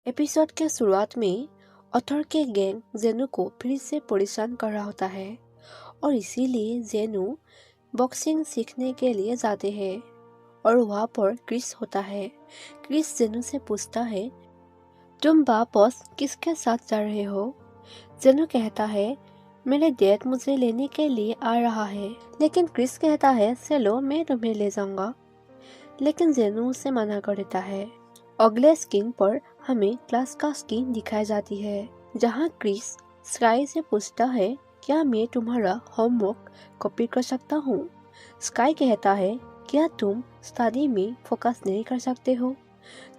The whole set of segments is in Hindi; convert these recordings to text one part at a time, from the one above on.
एपिसोड के शुरुआत में ऑथर के गैंग जेनू को फिर से परेशान कर रहा होता है और इसीलिए जेनू बॉक्सिंग सीखने के लिए जाते हैं और वहाँ पर क्रिस होता है। क्रिस जेनू से पूछता है, तुम वापस किसके साथ जा रहे हो? जेनू कहता है, मेरे डैड मुझे लेने के लिए आ रहा है। लेकिन क्रिस कहता है, चलो मैं तुम्हें ले जाऊंगा। लेकिन जेनू उसे मना कर देता है। अगले स्क्रीन पर हमें क्लास का स्क्रीन दिखाई जाती है जहां क्रिस स्काई से पूछता है, क्या मैं तुम्हारा होमवर्क कॉपी कर सकता हूँ? स्काई कहता है, क्या तुम स्टडी में फोकस नहीं कर सकते हो?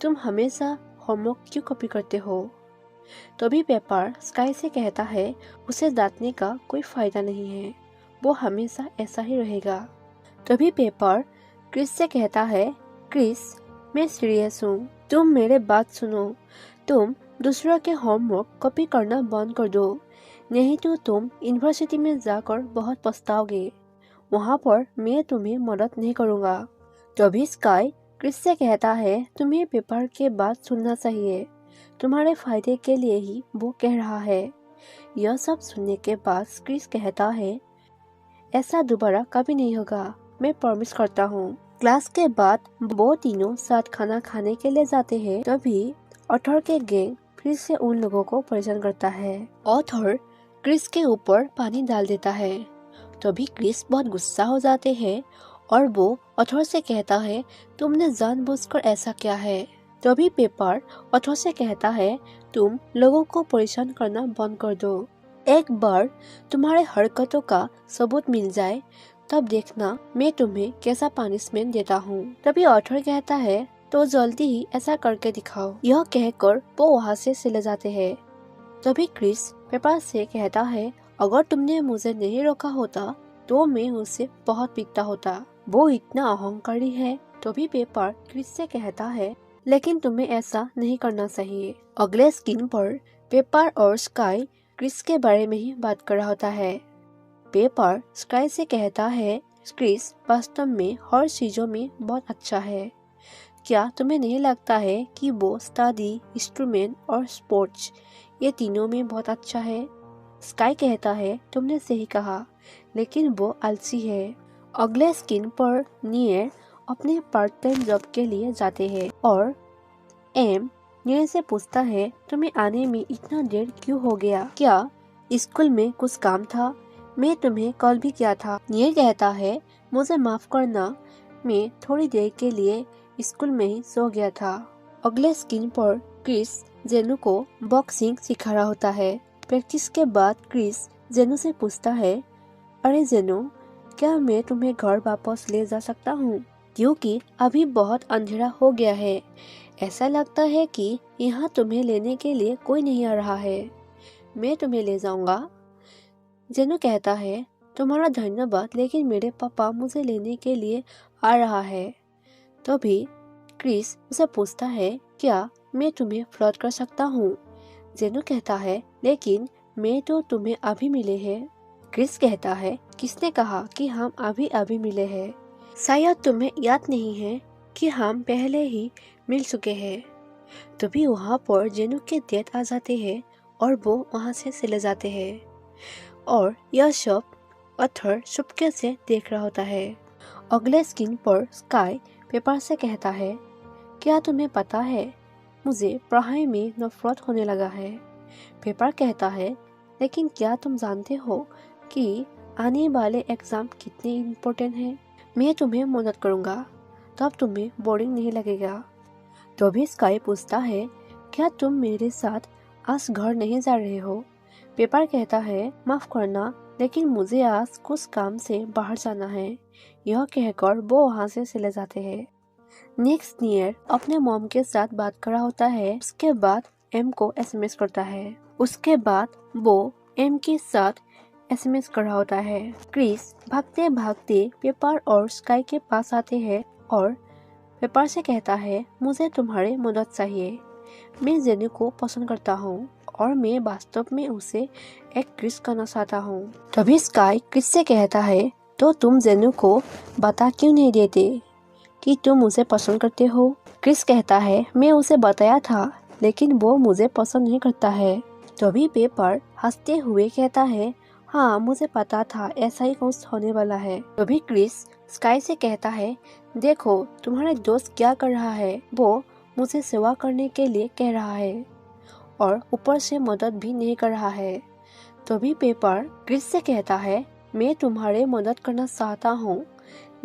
तुम हमेशा होमवर्क क्यों कॉपी करते हो? तभी पेपर स्काई से कहता है, उसे डांटने का कोई फायदा नहीं है, वो हमेशा ऐसा ही रहेगा। तभी पेपर क्रिस से कहता है, क्रिस मैं सीरियस हूँ, तुम मेरे बात सुनो। तुम दूसरों के होमवर्क कॉपी करना बंद कर दो, नहीं तो तुम यूनिवर्सिटी में जाकर बहुत पछताओगे। वहाँ पर मैं तुम्हें मदद नहीं करूँगा। तभी स्काई क्रिस से कहता है, तुम्हें पेपर के बात सुनना चाहिए, तुम्हारे फायदे के लिए ही वो कह रहा है। यह सब सुनने के बाद क्रिस कहता है, ऐसा दोबारा कभी नहीं होगा, मैं प्रॉमिस करता हूँ। क्लास के बाद वो तीनों साथ खाना खाने के लिए जाते हैं। तभी ऑथर के गैंग फिर से उन लोगों को परेशान करता है। ऑथर क्रिस के ऊपर पानी डाल देता है। तभी क्रिस बहुत गुस्सा हो जाते हैं और वो ऑथर से कहता है, तुमने जानबूझकर ऐसा किया है। तभी पेपर ऑथर से कहता है, तुम लोगों को परेशान करना बंद कर दो। एक बार तुम्हारे हरकतों का सबूत मिल जाए तब देखना मैं तुम्हें कैसा पनिशमेंट देता हूँ। तभी ऑथर कहता है, तो जल्दी ही ऐसा करके दिखाओ। यह कहकर वो वहाँ से चले जाते हैं। तभी क्रिस पेपर से कहता है, अगर तुमने मुझे नहीं रोका होता तो मैं उसे बहुत पीटता होता, वो इतना अहंकारी है। तभी पेपर क्रिस से कहता है, लेकिन तुम्हें ऐसा नहीं करना चाहिए। अगले स्क्रीन पर पेपर और स्काई क्रिस के बारे में ही बात कर रहा होता है। पेपर स्काई से कहता है, क्रिस वास्तव में हर चीजों में बहुत अच्छा है। क्या तुम्हें नहीं लगता है कि वो स्टडी, इंस्ट्रूमेंट और स्पोर्ट्स ये तीनों में बहुत अच्छा है? स्काई कहता है, तुमने सही कहा, लेकिन वो आलसी है। अगले स्क्रीन पर नियर अपने पार्ट टाइम जॉब के लिए जाते हैं और एम नियर से पूछता है, तुम्हें आने में इतना देर क्यों हो गया? क्या स्कूल में कुछ काम था? मैं तुम्हें कॉल भी किया था। नियर कहता है, मुझे माफ करना, मैं थोड़ी देर के लिए स्कूल में ही सो गया था। अगले स्क्रीन पर क्रिस जेनू को बॉक्सिंग सिखा रहा होता है। प्रैक्टिस के बाद क्रिस जेनू से पूछता है, अरे जेनू, क्या मैं तुम्हें घर वापस ले जा सकता हूँ? क्योंकि अभी बहुत अंधेरा हो गया है, ऐसा लगता है कि यहाँ तुम्हें लेने के लिए कोई नहीं आ रहा है। मैं तुम्हें ले जाऊंगा। जेनू कहता है, तुम्हारा धन्यवाद, लेकिन मेरे पापा मुझे लेने के लिए आ रहा है। तभी क्रिस उसे पूछता है, क्या मैं तुम्हें फ्लर्ट कर सकता हूँ? जेनू कहता है, लेकिन मैं तो तुम्हें अभी मिले हैं। क्रिस कहता है, किसने कहा कि हम अभी अभी मिले हैं? शायद तुम्हें याद नहीं है कि हम पहले ही मिल चुके हैं। तभी वहाँ पर जेनू के डैड आ जाते हैं और वो वहाँ से चले जाते हैं और यह सब ऑथर चुपके से देख रहा होता है। अगले स्क्रीन पर स्काई पेपर से कहता है, क्या तुम्हें पता है, मुझे पढ़ाई में नफरत होने लगा है। पेपर कहता है, लेकिन क्या तुम जानते हो कि आने वाले एग्जाम कितने इम्पोर्टेंट हैं? मैं तुम्हें मदद करूँगा, तब तुम्हें बोरिंग नहीं लगेगा। तो भी स्काई पूछता है, क्या तुम मेरे साथ आज घर नहीं जा रहे हो? पेपर कहता है, माफ करना, लेकिन मुझे आज कुछ काम से बाहर जाना है। यह कहकर वो वहाँ से चले जाते हैं। नेक्स्ट नियर अपने मॉम के साथ बात कर रहा होता है। उसके बाद एम को एसएमएस करता है। उसके बाद वो एम के साथ एसएमएस कर रहा होता है। क्रिस भागते भागते पेपर और स्काई के पास आते हैं और पेपर से कहता है, मुझे तुम्हारी मदद चाहिए। मैं जेनू को पसंद करता हूँ और मैं वास्तव में उसे एक किस करना चाहता हूँ। तभी स्काई क्रिस से कहता है, तो तुम जेनू को बता क्यों नहीं देते कि तुम उसे पसंद करते हो? क्रिस कहता है, मैं उसे बताया था, लेकिन वो मुझे पसंद नहीं करता है। तभी पेपर हंसते हुए कहता है, हाँ मुझे पता था ऐसा ही कुछ होने वाला है। तभी क्रिस स्काई से कहता है, देखो तुम्हारे दोस्त क्या कर रहा है, वो मुझे सेवा करने के लिए कह रहा है और ऊपर से मदद भी नहीं कर रहा है। तभी पेपर क्रिस से कहता है, मैं तुम्हारे मदद करना चाहता हूँ,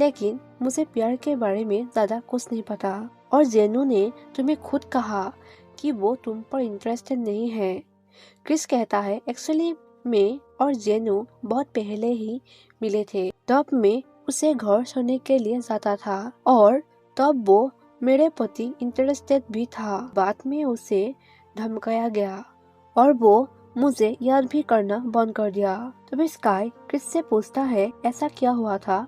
लेकिन मुझे प्यार के बारे में ज्यादा कुछ नहीं पता और जेनू ने तुम्हें खुद कहा कि वो तुम पर इंटरेस्टेड नहीं है। क्रिस कहता है, एक्चुअली मैं और जेनू बहुत पहले ही मिले थे। तब मैं उसे घर छोड़ने के लिए जाता था और तब वो मेरे प्रति इंटरेस्टेड भी था। बाद में उसे धमकाया गया और वो मुझे याद भी करना बंद कर दिया। तभी स्काई क्रिस से पूछता है, ऐसा क्या हुआ था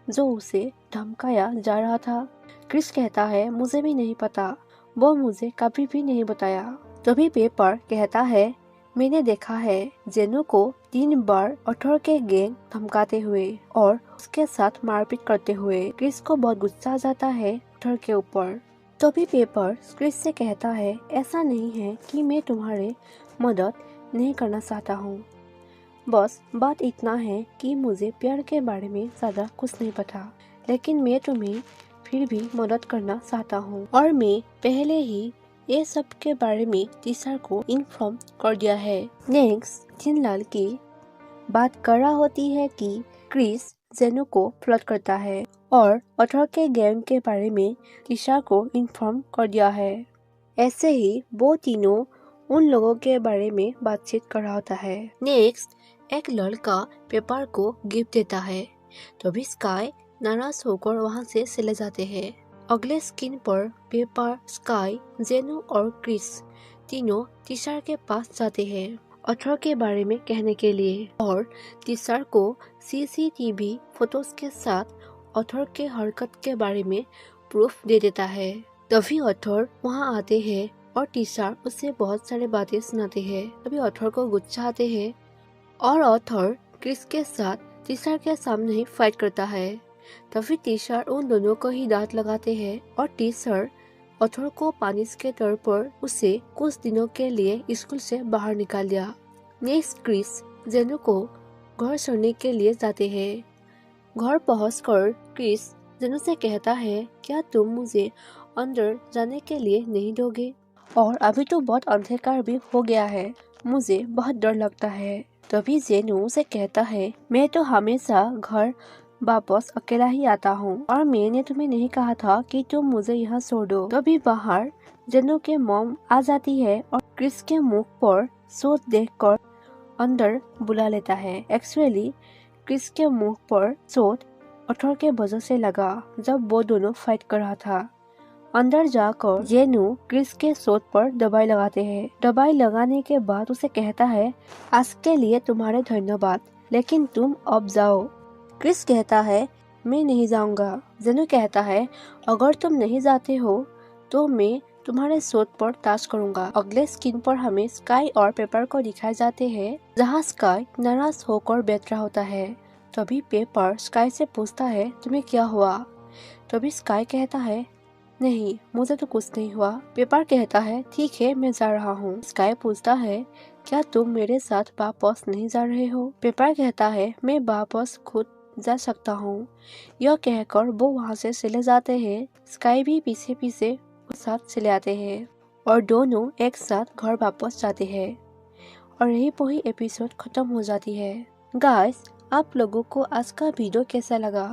जो उसे धमकाया जा रहा था। क्रिस कहता है, मुझे भी नहीं पता, वो मुझे कभी भी नहीं बताया। तभी पेपर कहता है, मैंने देखा है जेनू को 3 बार ऑथर के गैंग धमकाते हुए और उसके साथ मारपीट करते हुए। क्रिस को बहुत गुस्सा आ जाता है ऑथर के ऊपर। तभी पेपर क्रिस से कहता है, ऐसा नहीं है कि मैं तुम्हारे मदद नहीं करना चाहता हूँ, बस बात इतना है कि मुझे प्यार के बारे में ज्यादा कुछ नहीं पता, लेकिन मैं तुम्हें फिर भी मदद करना चाहता हूँ और मैं पहले ही ये सब के बारे में टीचर को इन्फॉर्म कर दिया है। नेक्स्ट जिनलाल की बात कर रहा होती है कि क्रिस जेनू को फ्लर्ट करता है और ऑथर के गैंग के बारे में टीचर को इन्फॉर्म कर दिया है। ऐसे ही वो तीनों उन लोगों के बारे में बातचीत कर रहा होता है। नेक्स्ट एक लड़का पेपर को गिफ्ट देता है, तभी स्काई नाराज होकर वहाँ से चले जाते हैं। अगले स्क्रीन पर पेपर, स्काई, जेनू और क्रिस तीनों टीचर के पास जाते हैं ऑथर के बारे में कहने के लिए और टीचर को सीसीटीवी फोटोज के साथ ऑथर के हरकत के बारे में प्रूफ दे देता है। तभी ऑथर वहाँ आते हैं और टीचर उससे बहुत सारे बातें सुनाते हैं। तभी ऑथर को गुस्सा आते हैं और ऑथर क्रिस के साथ टीचर के सामने ही फाइट करता है। तभी टीचर उन दोनों को ही दांत लगाते हैं और टीचर ऑथर को पानिश के तौर पर उसे कुछ दिनों के लिए स्कूल से बाहर निकाल दिया। नेक्स्ट क्रिस जेनू को घर छोड़ने के लिए जाते हैं। घर पहुंचकर क्रिस जेनू से कहता है, क्या तुम मुझे अंदर जाने के लिए नहीं दोगे? और अभी तो बहुत अंधकार भी हो गया है, मुझे बहुत डर लगता है। तभी जेनू से कहता है, मैं तो हमेशा घर वापस अकेला ही आता हूँ और मैंने तुम्हें नहीं कहा था कि तुम मुझे यहाँ छोड़ दो। तभी बाहर जेनू के मॉम आ जाती है और क्रिस के मुख पर सोच देखकर अंदर बुला लेता है। एक्चुअली क्रिस के मुख पर चोट ऑथर के वजह से लगा जब वो दोनों फाइट कर रहा था। अंदर जाकर जेनू क्रिस के चोट पर दवाई लगाते हैं। दवाई लगाने के बाद उसे कहता है, आज के लिए तुम्हारे धन्यवाद, लेकिन तुम अब जाओ। क्रिस कहता है, मैं नहीं जाऊंगा। जेनू कहता है, अगर तुम नहीं जाते हो तो मैं तुम्हारे चोट पर ताश करूंगा। अगले स्क्रीन पर हमें स्काई और पेपर को दिखाए जाते हैं, जहाँ स्काई नाराज होकर बैठ रहा होता है। तभी पेपर स्काई से पूछता है, तुम्हें क्या हुआ? तभी स्काई कहता है, नहीं मुझे तो कुछ नहीं हुआ। पेपर कहता है, ठीक है मैं जा रहा हूँ। स्काई पूछता है, क्या तुम मेरे साथ वापस नहीं जा रहे हो? पेपर कहता है, मैं वापस खुद जा सकता हूँ। यह कहकर वो वहाँ से चले जाते हैं। स्काई भी पीछे पीछे उस साथ चले आते हैं और दोनों एक साथ घर वापस जाते हैं और यही वही एपिसोड खत्म हो जाती है। गाइस, आप लोगों को आज का वीडियो कैसा लगा?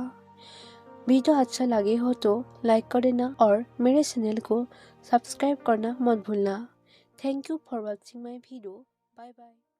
वीडियो अच्छा लगे हो तो लाइक कर देना और मेरे चैनल को सब्सक्राइब करना मत भूलना। Thank you for watching my video. Bye bye.